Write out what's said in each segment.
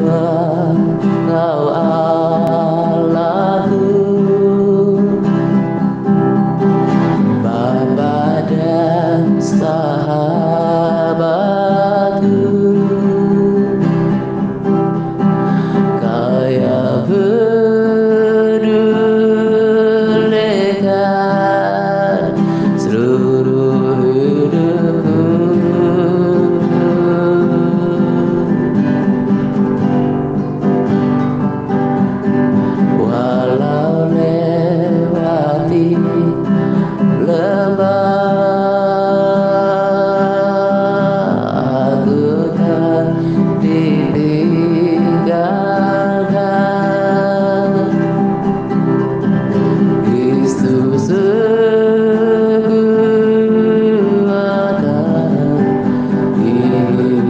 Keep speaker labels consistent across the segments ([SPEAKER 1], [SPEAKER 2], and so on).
[SPEAKER 1] Engkau Allahku, Bapa dan sahabatku, Kau pedulikan seluruh hidupku. Walau lewati lembah, aku tak ditinggalkan. Kristus kekuatan hidupku.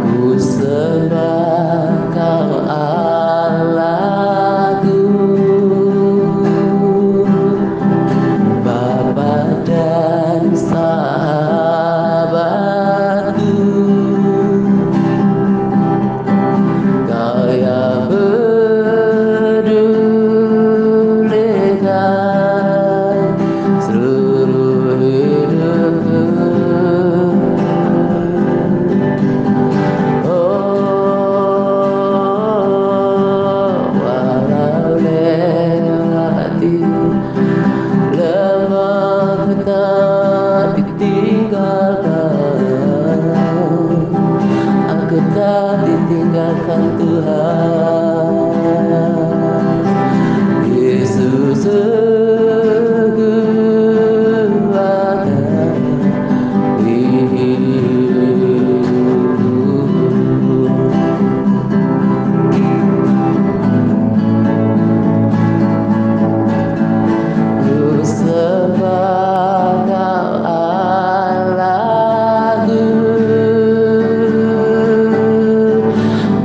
[SPEAKER 1] Ku sembah Kau Allahku, Bapa dan sahabatku, Kau yang pedulikan seluruh hidupku. Walau lewati lembah, ku tak ditinggalkan. Aku tak ditinggalkan Tuhan. Yesus kekuatan hidupku. Ku sembah Kau Allahku,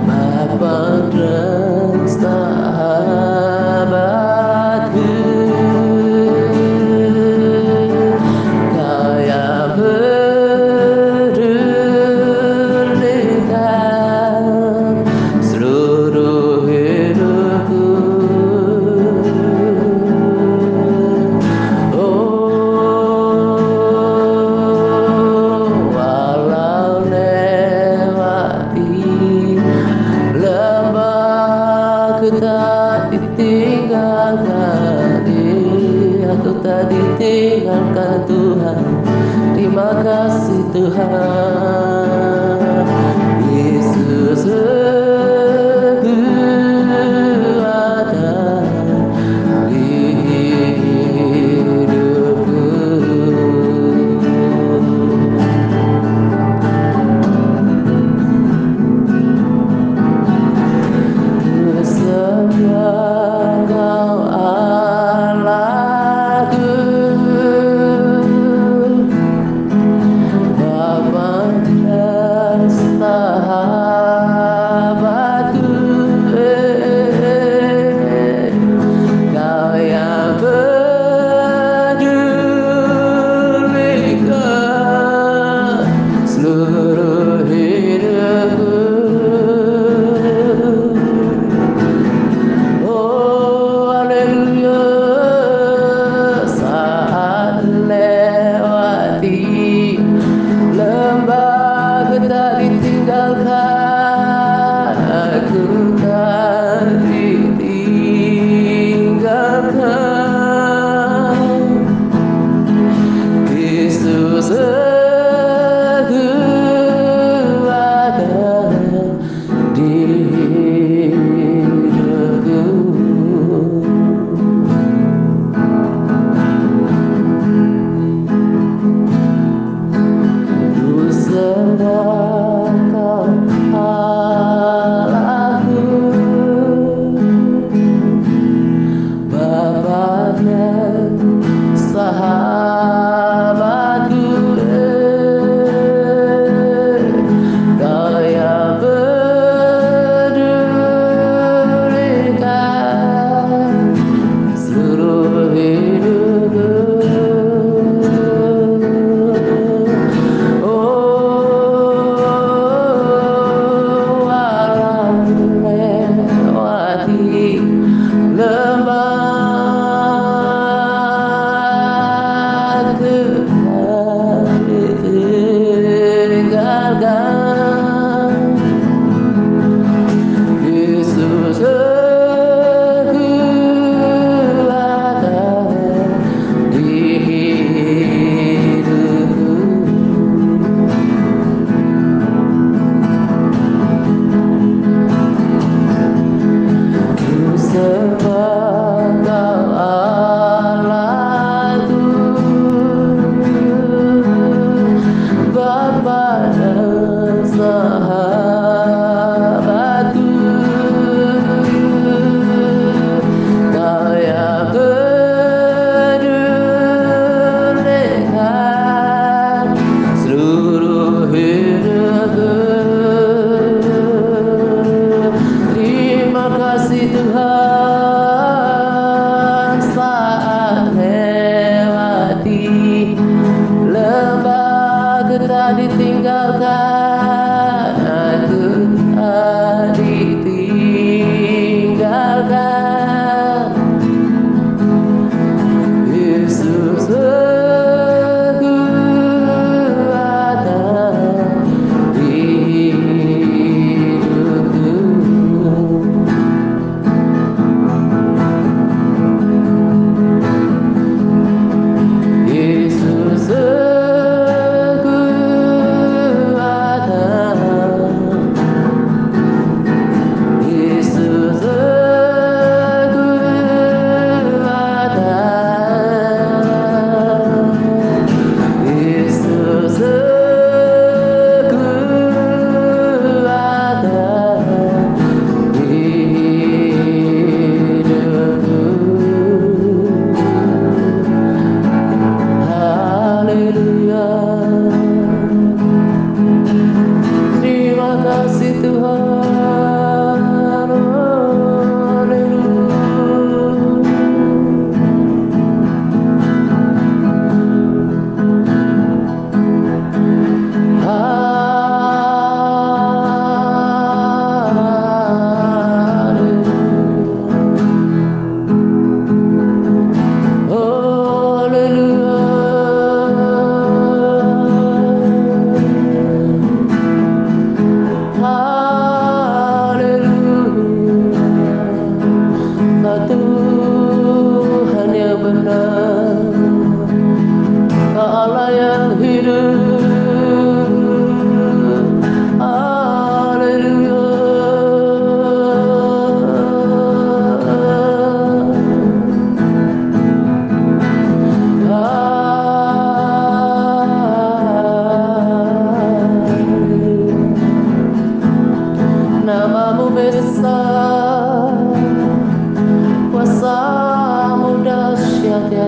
[SPEAKER 1] Bapa dan sahabatku, Kau yang pedulikan seluruh hidupku. Walau lewati lembah, ku tak ditinggalkan. Aku tak ditinggalkan Tuhan. Terima kasih Tuhan. Yesus kekuatan hidupku. Ku sembah Kau Allahku, Bapa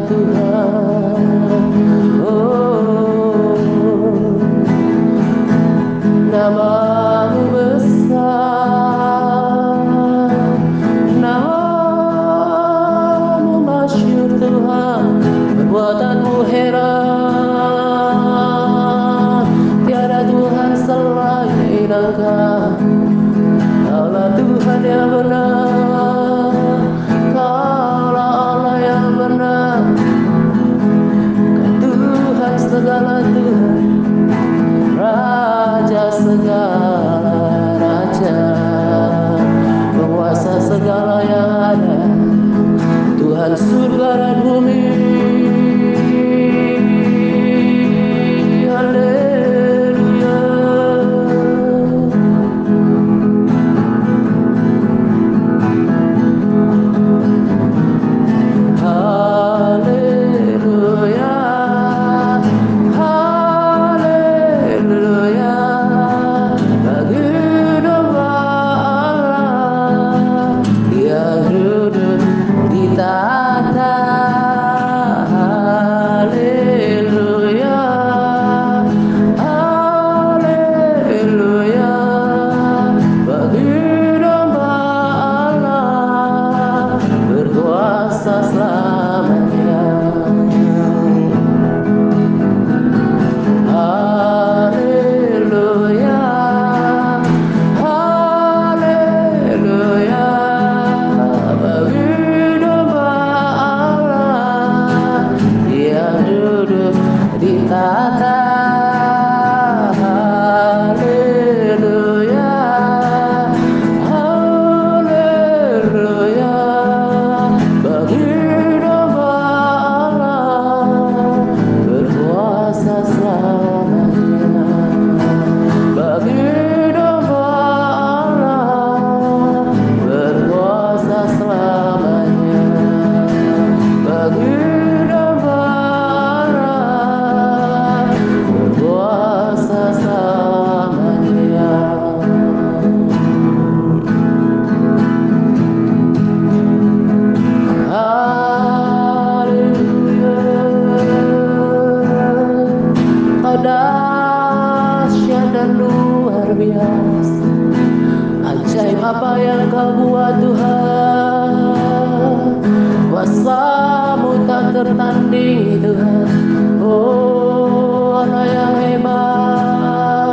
[SPEAKER 1] Tuhan. Oh, nama-Mu besar, nama-Mu masyhur Tuhan, perbuatan-Mu heran, tiada Tuhan selain Engkau. Kaulah Tuhan yang benar, Kaulah Allah yang benar, Kau Tuhan segala Tuhan, Raja segala raja, penguasa segala yang ada, Tuhan surga dan bumi. Haleluya. Haleluya. Haleluya. Bagi domba Allah yang duduk di tahta. Haleluya. Haleluya. Bagi domba Allah berkuasa selamanya. Haleluya. Haleluya. Bagi domba Allah yang duduk di tahta. Haleluya. Haleluya. Bagi domba Allah berkuasa selamanya. Bagi domba Allah berkuasa selamanya. Bagi domba Allah berkuasa selamanya. Haleluya. Kau dahsyat dan luar biasa, ajaib apa yang Kau buat Tuhan. Kuasa-Mu tak tertandingi Tuhan. Oh, Allah yang hebat,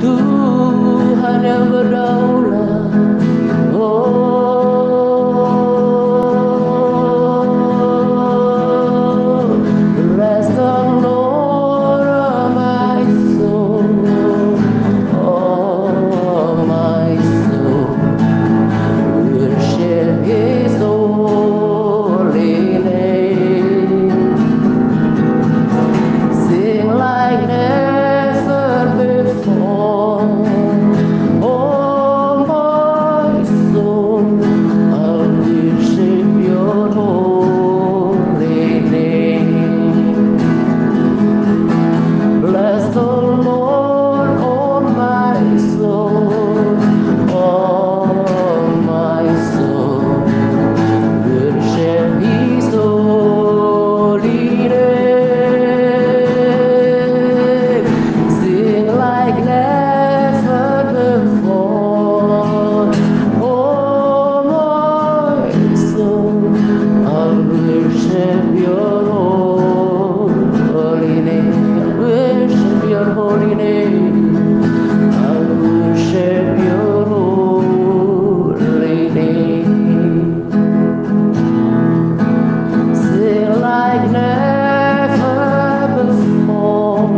[SPEAKER 1] Tuhan yang berdaulat. Oh, bless the Lord, oh my soul, oh my soul, worship His holy name. Sing like never before. Oh my soul, I'll worship Your holy name. Bless the Lord, oh my soul, oh my soul, worship His holy name. Sing like never before. Oh my soul, I'll worship Your holy name. I'll worship Your holy name. I'll worship Your holy name. Sing like never before.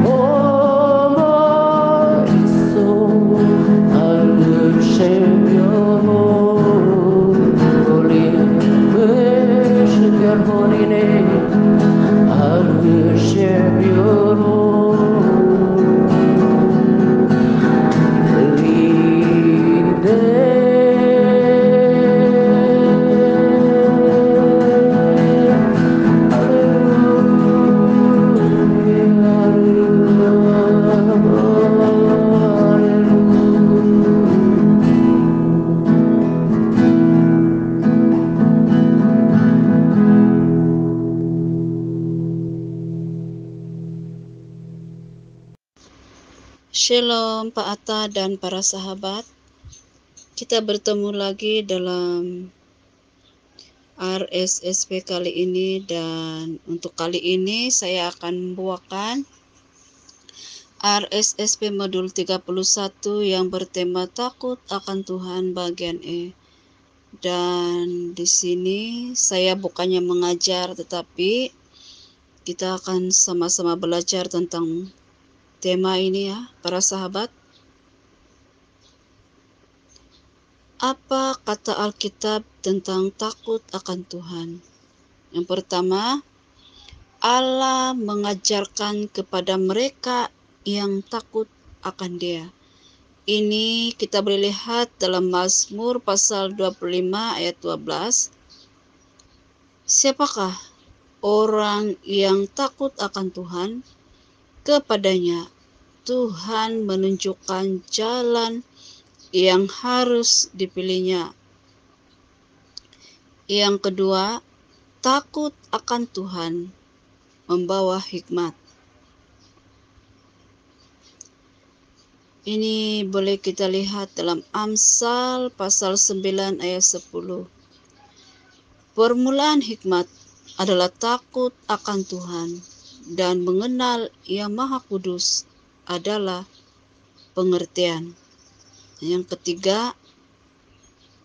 [SPEAKER 1] Oh my soul, I'll worship Your holy name. Worship Your holy name. I'll worship Your holy name.
[SPEAKER 2] Shalom Pak Atta dan para sahabat. Kita bertemu lagi dalam RSSP kali ini, dan untuk kali ini saya akan membawakan RSSP modul 31 yang bertema takut akan Tuhan bagian E. Dan di sini saya bukannya mengajar, tetapi kita akan sama-sama belajar tentang tema ini ya, para sahabat. Apa kata Alkitab tentang takut akan Tuhan? Yang pertama, Allah mengajarkan kepada mereka yang takut akan Dia. Ini kita boleh lihat dalam Mazmur pasal 25 ayat 12. Siapakah orang yang takut akan Tuhan? Kepadanya Tuhan menunjukkan jalan yang harus dipilihnya. Yang kedua, takut akan Tuhan membawa hikmat. Ini boleh kita lihat dalam Amsal pasal 9 ayat 10. Permulaan hikmat adalah takut akan Tuhan, dan mengenal Yang Maha Kudus adalah pengertian. Yang ketiga,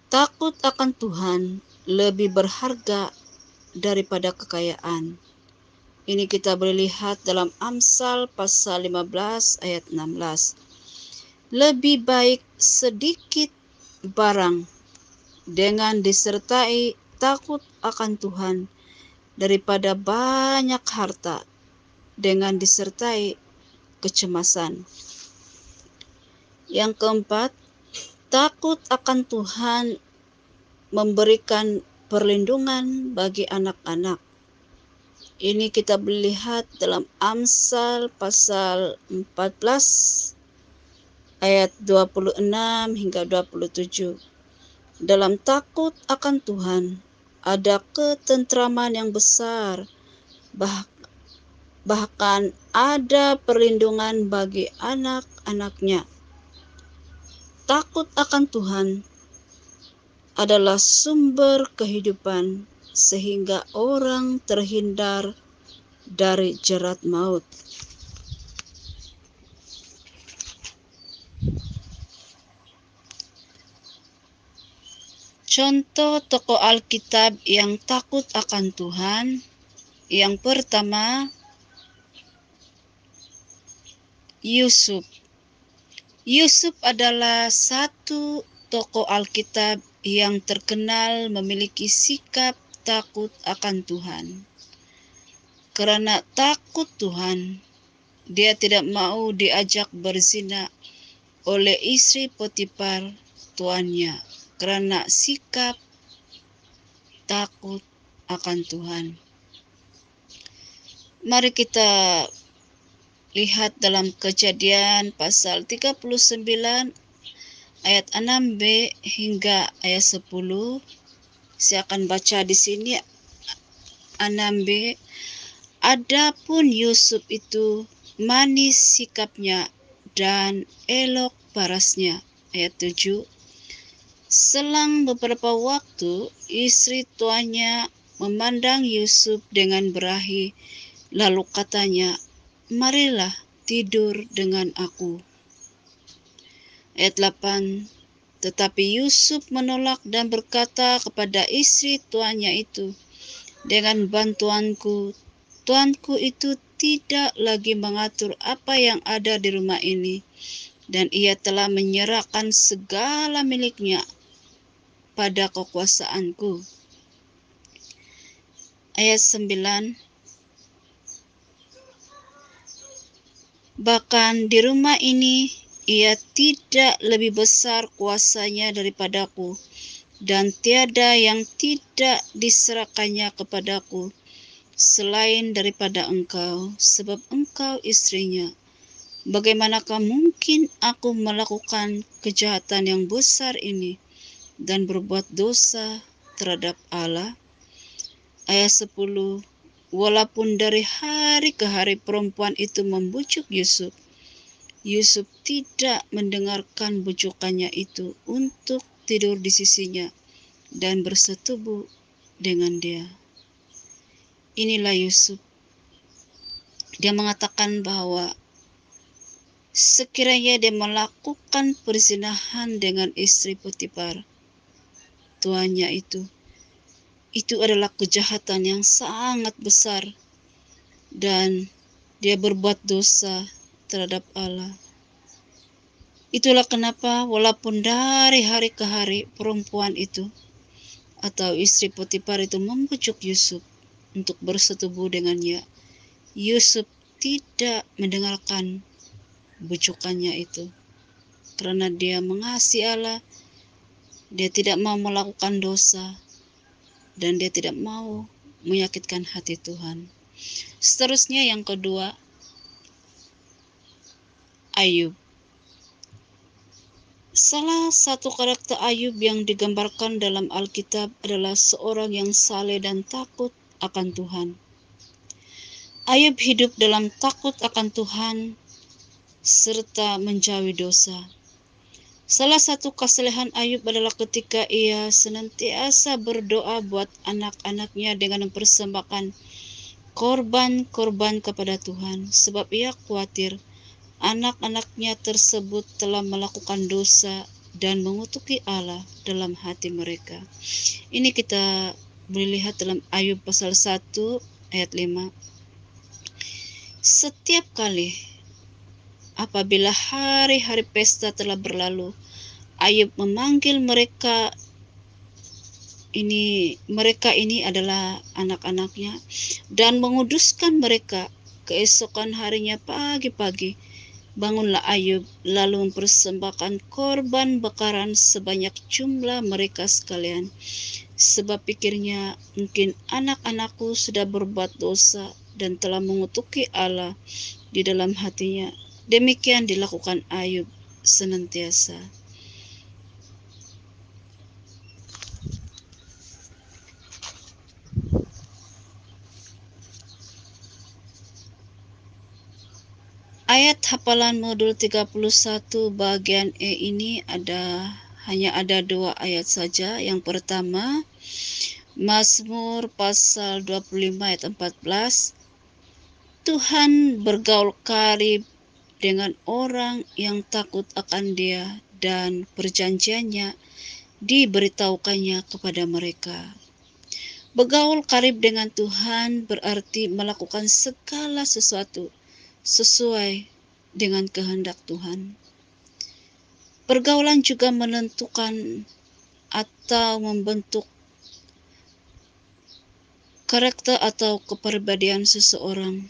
[SPEAKER 2] takut akan Tuhan lebih berharga daripada kekayaan. Ini kita boleh lihat dalam Amsal pasal 15 ayat 16. Lebih baik sedikit barang dengan disertai takut akan Tuhan daripada banyak harta dengan disertai kecemasan. Yang keempat, takut akan Tuhan memberikan perlindungan bagi anak-anak. Ini kita lihat dalam Amsal pasal 14 ayat 26 hingga 27. Dalam takut akan Tuhan ada ketentraman yang besar, bahkan ada perlindungan bagi anak-anaknya. Takut akan Tuhan adalah sumber kehidupan, sehingga orang terhindar dari jerat maut. Contoh tokoh Alkitab yang takut akan Tuhan. Yang pertama, Yusuf. Yusuf adalah satu tokoh Alkitab yang terkenal memiliki sikap takut akan Tuhan. Karena takut Tuhan, dia tidak mau diajak berzina oleh istri Potifar tuannya, karena sikap takut akan Tuhan. Mari kita lihat dalam Kejadian pasal 39 ayat 6b hingga ayat 10. Saya akan baca di sini 6b. Adapun Yusuf itu manis sikapnya dan elok parasnya. Ayat 7. Selang beberapa waktu, istri tuannya memandang Yusuf dengan berahi, lalu katanya, marilah tidur dengan aku. Ayat 8. Tetapi Yusuf menolak dan berkata kepada istri tuannya itu, dengan bantuanku, tuanku itu tidak lagi mengatur apa yang ada di rumah ini, dan ia telah menyerahkan segala miliknya pada kekuasaanku. Ayat 9. Bahkan di rumah ini ia tidak lebih besar kuasanya daripadaku, dan tiada yang tidak diserahkannya kepadaku selain daripada engkau, sebab engkau istrinya. Bagaimanakah mungkin aku melakukan kejahatan yang besar ini dan berbuat dosa terhadap Allah? Ayat 10. Walaupun dari hari ke hari perempuan itu membujuk Yusuf, Yusuf tidak mendengarkan bujukannya itu untuk tidur di sisinya dan bersetubuh dengan dia. Inilah Yusuf. Dia mengatakan bahwa sekiranya dia melakukan perzinahan dengan istri Potifar, tuannya itu adalah kejahatan yang sangat besar dan dia berbuat dosa terhadap Allah. Itulah kenapa walaupun dari hari ke hari perempuan itu atau istri Potifar itu membujuk Yusuf untuk bersetubuh dengannya, Yusuf tidak mendengarkan bujukannya itu. Karena dia mengasihi Allah, dia tidak mau melakukan dosa, dan dia tidak mau menyakitkan hati Tuhan. Seterusnya yang kedua, Ayub. Salah satu karakter Ayub yang digambarkan dalam Alkitab adalah seorang yang saleh dan takut akan Tuhan. Ayub hidup dalam takut akan Tuhan serta menjauhi dosa. Salah satu kesalehan Ayub adalah ketika ia senantiasa berdoa buat anak-anaknya dengan mempersembahkan korban-korban kepada Tuhan, sebab ia khawatir anak-anaknya tersebut telah melakukan dosa dan mengutuki Allah dalam hati mereka. Ini kita boleh lihat dalam Ayub pasal 1 ayat 5. Setiap kali apabila hari-hari pesta telah berlalu, Ayub memanggil mereka ini adalah anak-anaknya dan menguduskan mereka. Keesokan harinya pagi-pagi bangunlah Ayub lalu mempersembahkan korban bakaran sebanyak jumlah mereka sekalian. Sebab pikirnya, mungkin anak-anakku sudah berbuat dosa dan telah mengutuki Allah di dalam hatinya. Demikian dilakukan Ayub senantiasa. Ayat hafalan modul 31 bagian E ini hanya ada 2 ayat saja. Yang pertama, Mazmur pasal 25 ayat 14. Tuhan bergaul karib dengan orang yang takut akan Dia dan perjanjiannya diberitahukannya kepada mereka. Bergaul karib dengan Tuhan berarti melakukan segala sesuatu sesuai dengan kehendak Tuhan. Pergaulan juga menentukan atau membentuk karakter atau kepribadian seseorang.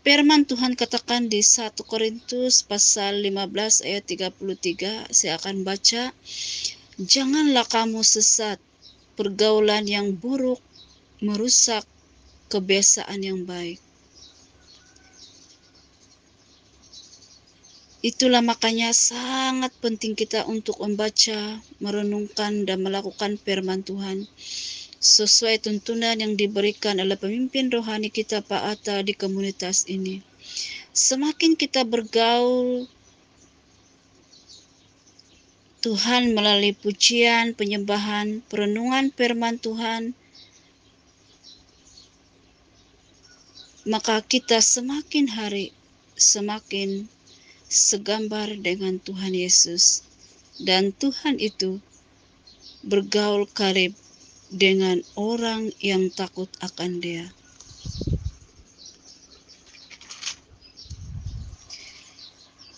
[SPEAKER 2] Firman Tuhan katakan di 1 Korintus pasal 15 ayat 33, saya akan baca, "Janganlah kamu sesat, pergaulan yang buruk merusak kebiasaan yang baik." Itulah makanya sangat penting kita untuk membaca, merenungkan, dan melakukan firman Tuhan sesuai tuntunan yang diberikan oleh pemimpin rohani kita Pak Atta di komunitas ini. Semakin kita bergaul Tuhan melalui pujian, penyembahan, perenungan firman Tuhan, maka kita semakin hari semakin segambar dengan Tuhan Yesus, dan Tuhan itu bergaul karib dengan orang yang takut akan Dia.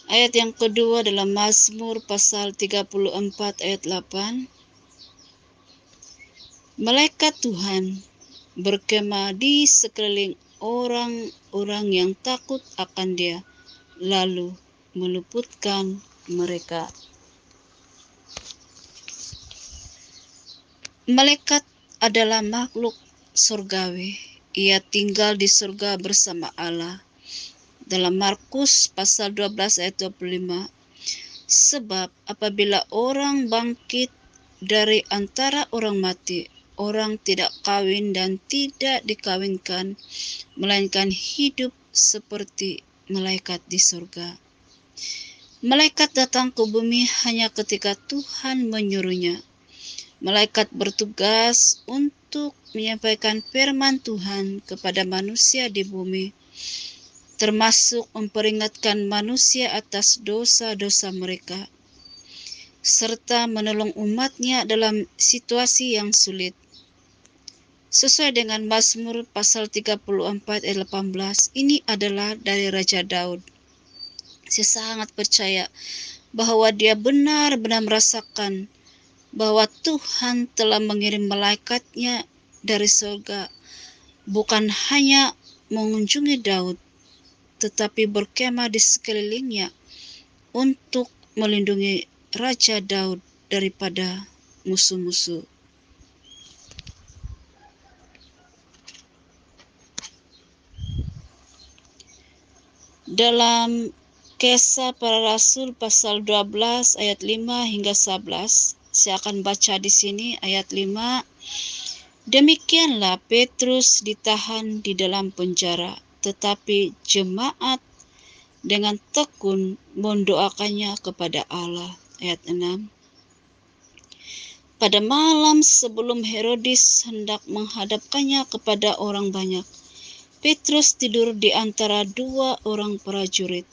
[SPEAKER 2] Ayat yang kedua dalam Mazmur pasal 34 ayat 8. Malaikat Tuhan berkemah di sekeliling orang-orang yang takut akan Dia, lalu meluputkan mereka. Malaikat adalah makhluk surgawi. Ia tinggal di surga bersama Allah. Dalam Markus pasal 12 ayat 25. Sebab apabila orang bangkit dari antara orang mati, orang tidak kawin dan tidak dikawinkan, melainkan hidup seperti malaikat di surga. Malaikat datang ke bumi hanya ketika Tuhan menyuruhnya. Malaikat bertugas untuk menyampaikan firman Tuhan kepada manusia di bumi, termasuk memperingatkan manusia atas dosa-dosa mereka, serta menolong umatnya dalam situasi yang sulit. Sesuai dengan Mazmur pasal 34 ayat 18, ini adalah dari Raja Daud. Saya sangat percaya bahwa dia benar-benar merasakan bahwa Tuhan telah mengirim malaikatnya dari surga, bukan hanya mengunjungi Daud, tetapi berkemah di sekelilingnya untuk melindungi Raja Daud daripada musuh-musuh. Dalam Kisah Para Rasul pasal 12 ayat 5 hingga 11, saya akan baca di sini ayat 5. Demikianlah Petrus ditahan di dalam penjara, tetapi jemaat dengan tekun mendoakannya kepada Allah. Ayat 6. Pada malam sebelum Herodes hendak menghadapkannya kepada orang banyak, Petrus tidur di antara dua orang prajurit,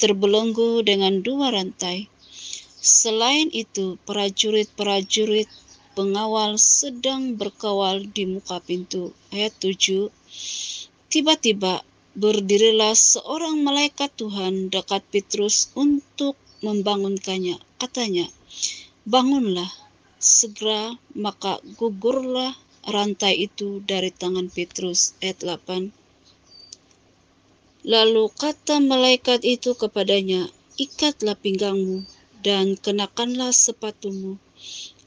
[SPEAKER 2] terbelenggu dengan dua rantai. Selain itu, prajurit-prajurit pengawal sedang berkawal di muka pintu. Ayat 7. Tiba-tiba berdirilah seorang malaikat Tuhan dekat Petrus untuk membangunkannya. Katanya, "Bangunlah." Segera maka gugurlah rantai itu dari tangan Petrus. Ayat 8. Lalu kata malaikat itu kepadanya, "Ikatlah pinggangmu dan kenakanlah sepatumu."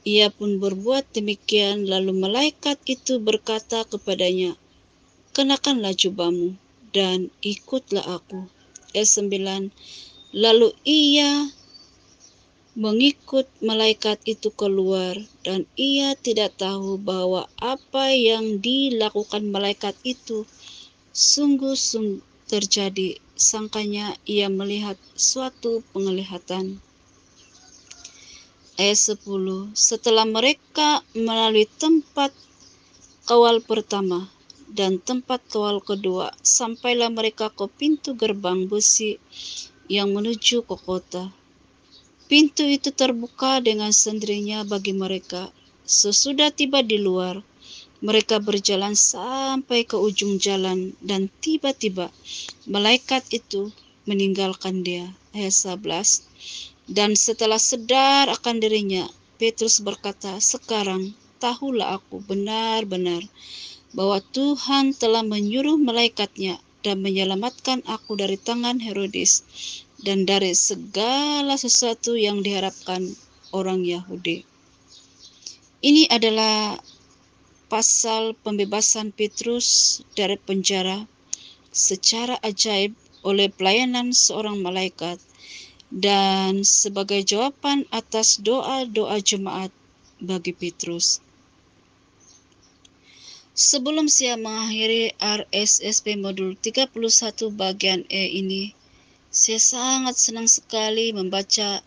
[SPEAKER 2] Ia pun berbuat demikian, lalu malaikat itu berkata kepadanya, "Kenakanlah jubahmu dan ikutlah aku." Ayat 9. Lalu ia mengikut malaikat itu keluar, dan ia tidak tahu bahwa apa yang dilakukan malaikat itu sungguh-sungguh terjadi. Sangkanya ia melihat suatu penglihatan. Ayat 10. Setelah mereka melalui tempat kawal pertama dan tempat kawal kedua, sampailah mereka ke pintu gerbang besi yang menuju ke kota. Pintu itu terbuka dengan sendirinya bagi mereka. Sesudah tiba di luar, mereka berjalan sampai ke ujung jalan, dan tiba-tiba malaikat itu meninggalkan dia. Ayat 11. Dan setelah sadar akan dirinya, Petrus berkata, "Sekarang tahulah aku benar-benar bahwa Tuhan telah menyuruh malaikatnya dan menyelamatkan aku dari tangan Herodes dan dari segala sesuatu yang diharapkan orang Yahudi." Ini adalah pasal pembebasan Petrus dari penjara secara ajaib oleh pelayanan seorang malaikat, dan sebagai jawaban atas doa-doa jemaat bagi Petrus. Sebelum saya mengakhiri RSSP modul 31 bagian E ini, saya sangat senang sekali membaca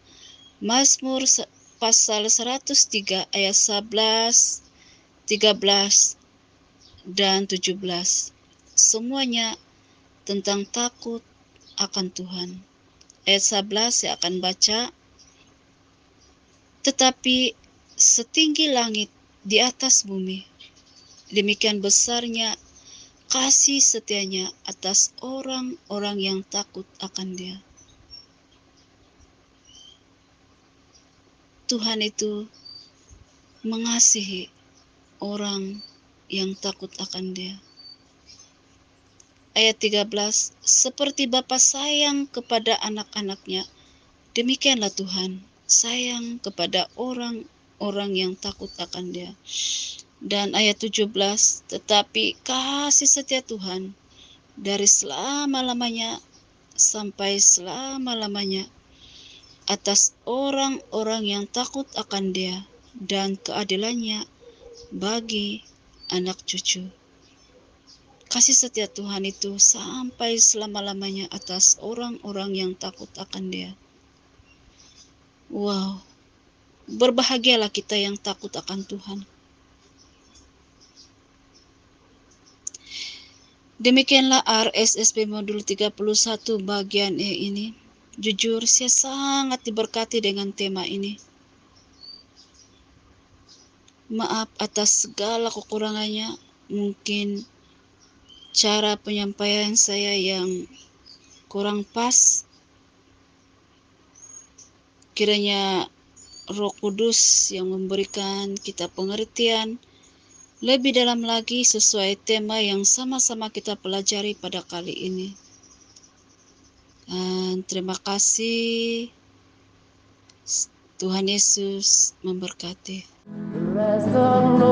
[SPEAKER 2] Mazmur pasal 103 ayat 11, 13, dan 17. Semuanya tentang takut akan Tuhan. Ayat 11 saya akan baca. Tetapi setinggi langit di atas bumi, demikian besarnya kasih setianya atas orang-orang yang takut akan Dia. Tuhan itu mengasihi orang yang takut akan Dia. Ayat 13, seperti Bapa sayang kepada anak-anaknya, demikianlah Tuhan sayang kepada orang-orang yang takut akan Dia. Dan ayat 17, tetapi kasih setia Tuhan dari selama-lamanya sampai selama-lamanya atas orang-orang yang takut akan Dia, dan keadilannya bagi anak cucu. kasih setia Tuhan itu sampai selama-lamanya atas orang-orang yang takut akan Dia. Wow, berbahagialah kita yang takut akan Tuhan. Demikianlah RSSP modul 31 bagian E ini. Jujur, saya sangat diberkati dengan tema ini. Maaf atas segala kekurangannya, mungkin cara penyampaian saya yang kurang pas. Kiranya Roh Kudus yang memberikan kita pengertian lebih dalam lagi sesuai tema yang sama-sama kita pelajari pada kali ini. Dan terima kasih. Tuhan Yesus memberkati.
[SPEAKER 1] The rest of